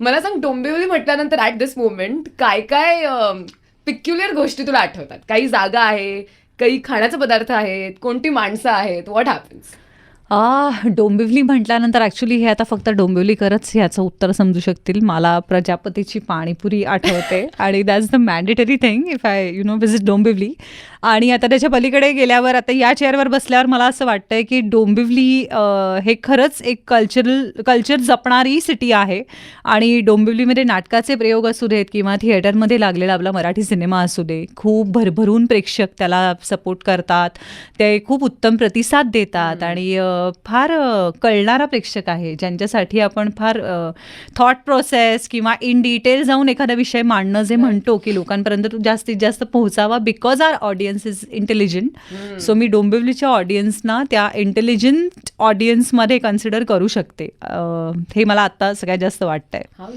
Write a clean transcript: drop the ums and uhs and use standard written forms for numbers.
मला सांग, डोंबिवली म्हटल्यानंतर ॲट दिस मोमेंट काय काय पिक्युलियर गोष्टी तुला आठवतात? काही जागा आहे, काही खाण्याचे पदार्थ आहेत, कोणती माणसं आहेत, व्हॉट हॅपन्स? डोंबिवली म्हटल्यानंतर ॲक्च्युली हे आता फक्त डोंबिवलीकरच ह्याचं उत्तर समजू शकतील. मला प्रजापतीची पाणीपुरी आठवते आणि that's the mandatory thing if I visit Dombivli. आणि आता त्याच्या पलीकडे गेल्यावर आता या चेअरवर बसल्यावर मला असं वाटतंय की डोंबिवली हे खरंच एक कल्चर जपणारी सिटी आहे. आणि डोंबिवलीमध्ये नाटकाचे प्रयोग असू देत किंवा थिएटरमध्ये लागलेला आपला मराठी सिनेमा असू दे, खूप भरभरून प्रेक्षक त्याला सपोर्ट करतात. ते खूप उत्तम प्रतिसाद देतात आणि फार कळणारा प्रेक्षक आहे, ज्यांच्यासाठी आपण फार थॉट प्रोसेस किंवा इन डिटेल जाऊन एखादा विषय मांडणं जे म्हणतो की लोकांपर्यंत तो जास्तीत जास्त पोहोचावा, because our audience is intelligent. So मी डोंबिवलीच्या ऑडियन्सना त्या इंटेलिजंट ऑडियन्समध्ये कन्सिडर करू शकते. हे मला आता सगळ्यात जास्त वाटतंय. हाऊ